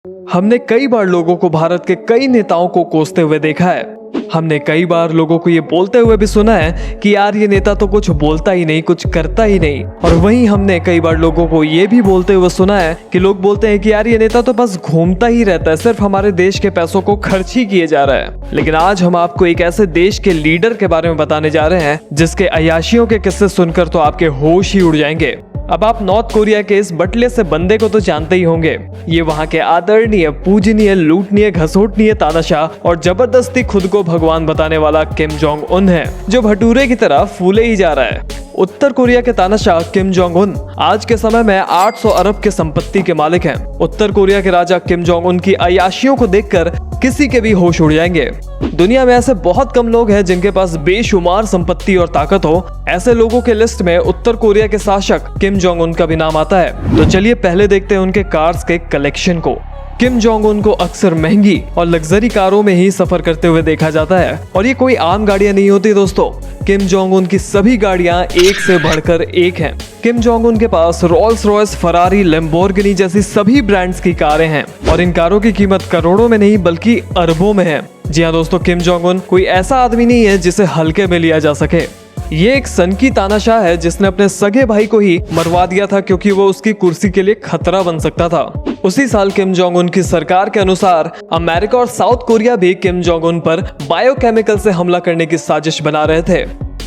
हमने कई बार लोगों को भारत के कई नेताओं को कोसते हुए देखा है। हमने कई बार लोगों को ये बोलते हुए भी सुना है कि यार ये नेता तो कुछ बोलता ही नहीं, कुछ करता ही नहीं। और वहीं हमने कई बार लोगों को ये भी बोलते हुए सुना है कि लोग बोलते हैं कि यार ये नेता तो बस घूमता ही रहता है, सिर्फ हमारे देश के पैसों को खर्च ही किए जा रहा है। लेकिन आज हम आपको एक ऐसे देश के लीडर के बारे में बताने जा रहे हैं जिसके अय्याशियों के किस्से सुनकर तो आपके होश ही उड़ जाएंगे। अब आप नॉर्थ कोरिया के इस बटले से बंदे को तो जानते ही होंगे। ये वहाँ के आदरणीय, पूजनीय, लूटनीय, घसोटनीय, तानाशाह और जबरदस्ती खुद को भगवान बताने वाला किम जोंग उन है, जो भटूरे की तरह फूले ही जा रहा है। उत्तर कोरिया के तानाशाह किम जोंग उन आज के समय में 800 अरब के संपत्ति के मालिक हैं। उत्तर कोरिया के राजा किम जोंग उन की अय्याशियों को देखकर किसी के भी होश उड़ जाएंगे। दुनिया में ऐसे बहुत कम लोग हैं जिनके पास बेशुमार संपत्ति और ताकत हो। ऐसे लोगों के लिस्ट में उत्तर कोरिया के शासक किम जोंग उन का भी नाम आता है। तो चलिए पहले देखते हैं उनके कार्स के कलेक्शन को। किम जोंग उन को अक्सर महंगी और लग्जरी कारों में ही सफर करते हुए देखा जाता है, और ये कोई आम गाड़ियां नहीं होती दोस्तों। किम जोंग उन की सभी गाड़ियां एक से बढ़कर एक हैं। किम जोंग उन के पास रोल्स रॉयस, फरारी, लैम्बोर्गिनी जैसी सभी ब्रांड्स की कारें हैं, और इन कारों की कीमत करोड़ों में नहीं बल्कि अरबों में है। जी हाँ दोस्तों, किम जोंग उन कोई ऐसा आदमी नहीं है जिसे हल्के में लिया जा सके। ये एक सनकी तानाशाह है जिसने अपने सगे भाई को ही मरवा दिया था क्योंकि वो उसकी कुर्सी के लिए खतरा बन सकता था। उसी साल किम जोंग उन की सरकार के अनुसार अमेरिका और साउथ कोरिया भी किम जोंग उन पर बायोकेमिकल से हमला करने की साजिश बना रहे थे।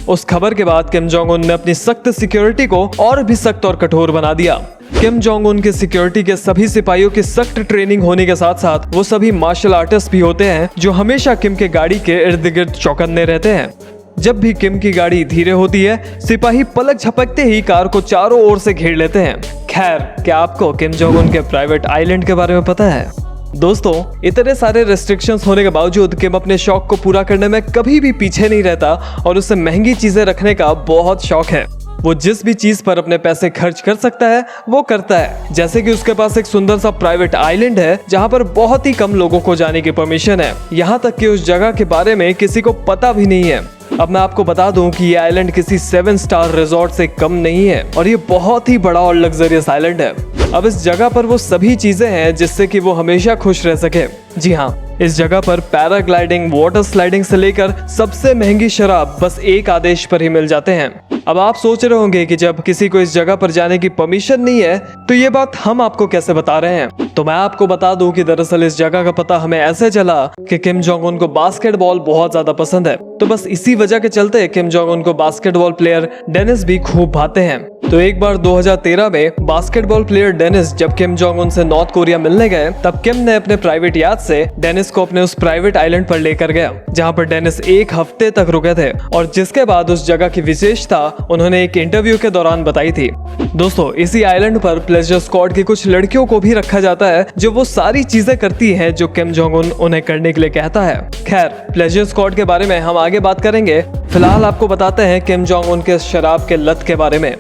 उस खबर के बाद किम जोंग उन ने अपनी सख्त सिक्योरिटी को और भी सख्त और कठोर बना दिया। किम जोंग उन के सिक्योरिटी के सभी सिपाहियों की सख्त ट्रेनिंग होने के साथ साथ वो सभी मार्शल आर्टिस्ट भी होते हैं जो हमेशा किम के गाड़ी के इर्द गिर्द चौकन्ने रहते हैं। जब भी किम की गाड़ी धीरे होती है, सिपाही पलक झपकते ही कार को चारों ओर से घेर लेते हैं। खैर, क्या आपको किम जोंग उन के प्राइवेट आइलैंड के बारे में पता है? दोस्तों, इतने सारे रेस्ट्रिक्शंस होने के बावजूद किम अपने शौक को पूरा करने में कभी भी पीछे नहीं रहता और उसे महंगी चीजें रखने का बहुत शौक है। वो जिस भी चीज पर अपने पैसे खर्च कर सकता है वो करता है। जैसे कि उसके पास एक सुंदर सा प्राइवेट आइलैंड है जहाँ पर बहुत ही कम लोगों को जाने की परमिशन है। यहाँ तक कि उस जगह के बारे में किसी को पता भी नहीं है। अब मैं आपको बता दूं कि ये आइलैंड किसी 7 स्टार रिजॉर्ट से कम नहीं है, और ये बहुत ही बड़ा और लग्जरियस आइलैंड है। अब इस जगह पर वो सभी चीजें हैं जिससे कि वो हमेशा खुश रह सके। जी हाँ, इस जगह पर पैराग्लाइडिंग, वाटर स्लाइडिंग से लेकर सबसे महंगी शराब बस एक आदेश पर ही मिल जाते हैं। अब आप सोच रहे होंगे कि जब किसी को इस जगह पर जाने की परमिशन नहीं है तो ये बात हम आपको कैसे बता रहे हैं। तो मैं आपको बता दूं कि दरअसल इस जगह का पता हमें ऐसे चला कि किम जोंग उन को बास्केटबॉल बहुत ज्यादा पसंद है। तो बस इसी वजह के चलते किम जोंग उन को बास्केटबॉल प्लेयर डेनिस भी खूब भाते हैं। तो एक बार 2013 में बास्केटबॉल प्लेयर डेनिस जब किम जोंग उन से नॉर्थ कोरिया मिलने गए, तब किम ने अपने प्राइवेट याच से डेनिस को अपने उस प्राइवेट आइलैंड पर लेकर गया जहां पर डेनिस एक हफ्ते तक रुके थे, और जिसके बाद उस जगह की विशेषता उन्होंने एक इंटरव्यू के दौरान बताई थी। दोस्तों, इसी आइलैंड पर प्लेजर स्क्वाड की कुछ लड़कियों को भी रखा जाता है जो वो सारी चीजें करती हैं जो किम जोंग उन उन्हें करने के लिए कहता है। खैर, प्लेजर स्क्वाड के बारे में हम आगे बात करेंगे। फिलहाल आपको बताते हैं किम जोंग उन के शराब के लत के बारे में।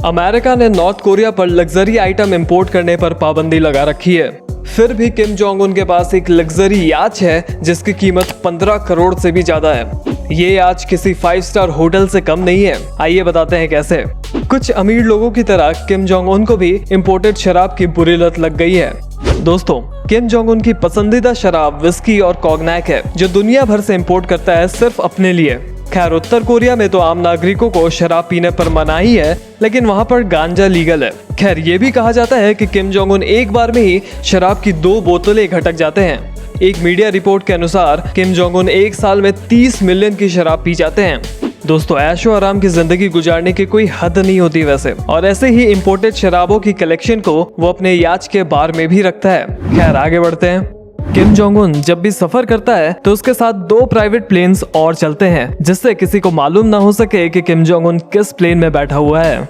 अमेरिका ने नॉर्थ कोरिया पर लग्जरी आइटम इंपोर्ट करने पर पाबंदी लगा रखी है। फिर भी किम जोंग उन के पास एक लग्जरी याच है जिसकी कीमत 15 करोड़ से भी ज्यादा है। ये याच किसी 5 स्टार होटल से कम नहीं है। आइए बताते हैं कैसे। कुछ अमीर लोगों की तरह किम जोंग उन को भी इंपोर्टेड शराब की बुरी लत लग गई है। दोस्तों, किम जोंग उन की पसंदीदा शराब विस्की और कॉग्नैक है जो दुनिया भर से इंपोर्ट करता है सिर्फ अपने लिए। खैर, उत्तर कोरिया में तो आम नागरिकों को शराब पीने पर मनाही है, लेकिन वहाँ पर गांजा लीगल है। खैर, ये भी कहा जाता है कि किम जोंग उन एक बार में ही शराब की 2 बोतलें घटक जाते हैं। एक मीडिया रिपोर्ट के अनुसार किम जोंग उन एक साल में 30 मिलियन की शराब पी जाते हैं। दोस्तों, ऐशो आराम की जिंदगी गुजारने की कोई हद नहीं होती वैसे, और ऐसे ही इंपोर्टेड शराबों की कलेक्शन को वो अपने याच के बार में भी रखता है। खैर, आगे बढ़ते हैं। किम जोंग उन जब भी सफर करता है तो उसके साथ 2 प्राइवेट प्लेन्स और चलते हैं जिससे किसी को मालूम ना हो सके कि किम जोंग उन किस प्लेन में बैठा हुआ है।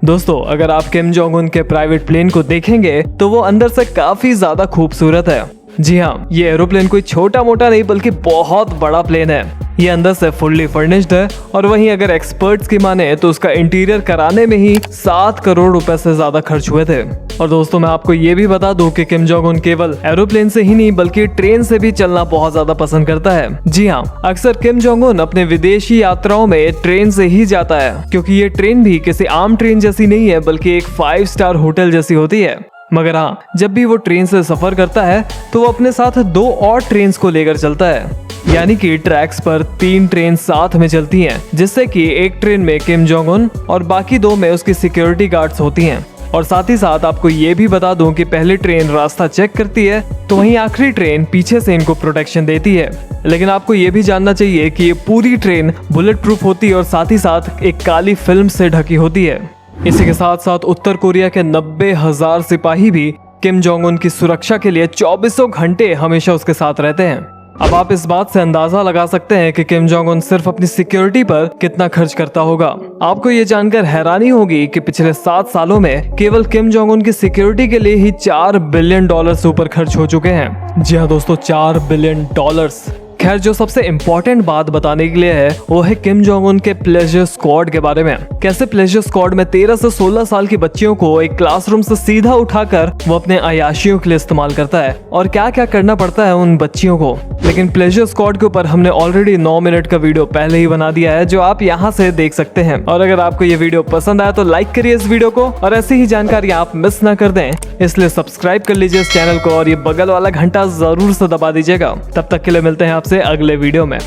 दोस्तों, अगर आप किम जोंग उन के प्राइवेट प्लेन को देखेंगे तो वो अंदर से काफी ज्यादा खूबसूरत है। जी हाँ, ये एरोप्लेन कोई छोटा मोटा नहीं बल्कि बहुत बड़ा प्लेन है। ये अंदर से फुल्ली फर्निश्ड है, और वहीं अगर एक्सपर्ट्स की माने तो उसका इंटीरियर कराने में ही 7 करोड़ रुपए से ज्यादा खर्च हुए थे। और दोस्तों, मैं आपको ये भी बता दूं कि किम जोंग उन केवल एरोप्लेन से ही नहीं बल्कि ट्रेन से भी चलना बहुत ज्यादा पसंद करता है। जी हाँ, अक्सर किम जोंग उन अपने विदेशी यात्राओं में ट्रेन से ही जाता है क्योंकि ये ट्रेन भी किसी आम ट्रेन जैसी नहीं है बल्कि एक 5 स्टार होटल जैसी होती है। मगर हाँ, जब भी वो ट्रेन से सफर करता है तो वो अपने साथ 2 और ट्रेन को लेकर चलता है। यानी कि ट्रैक्स पर 3 ट्रेन साथ में चलती हैं, जिससे कि एक ट्रेन में किम जोंग उन और बाकी 2 में उसकी सिक्योरिटी गार्ड्स होती हैं। और साथ ही साथ आपको ये भी बता दूं कि पहली ट्रेन रास्ता चेक करती है, तो वहीं आखिरी ट्रेन पीछे से इनको प्रोटेक्शन देती है। लेकिन आपको ये भी जानना चाहिए कि ये पूरी ट्रेन बुलेट प्रूफ होती है और साथ ही साथ एक काली फिल्म से ढकी होती है। इसी के साथ साथ उत्तर कोरिया के 90,000 सिपाही भी किम जोंग उन की सुरक्षा के लिए 24 घंटे हमेशा उसके साथ रहते हैं। अब आप इस बात से अंदाजा लगा सकते हैं कि किम जोंग उन सिर्फ अपनी सिक्योरिटी पर कितना खर्च करता होगा। आपको ये जानकर हैरानी होगी कि पिछले 7 सालों में केवल किम जोंग उन की सिक्योरिटी के लिए ही $4 बिलियन से ऊपर खर्च हो चुके हैं। जी हाँ दोस्तों, $4 बिलियन। खैर, जो सबसे इम्पोर्टेंट बात बताने के लिए है वो है किम जोंग उन के प्लेजर स्क्वाड के बारे में। कैसे प्लेजर स्क्वाड में 13 से 16 साल की बच्चियों को एक क्लासरूम से सीधा उठाकर वो अपने अयाशियों के लिए इस्तेमाल करता है और क्या क्या करना पड़ता है उन बच्चियों को। लेकिन प्लेजर स्क्वाड के ऊपर हमने ऑलरेडी 9 मिनट का वीडियो पहले ही बना दिया है, जो आप यहाँ से देख सकते हैं। और अगर आपको ये वीडियो पसंद आया तो लाइक करिए इस वीडियो को, और ऐसी ही जानकारी आप मिस ना कर दें इसलिए सब्सक्राइब कर लीजिए इस चैनल को और ये बगल वाला घंटा जरूर से दबा दीजिएगा। तब तक के लिए मिलते हैं आपसे अगले वीडियो में।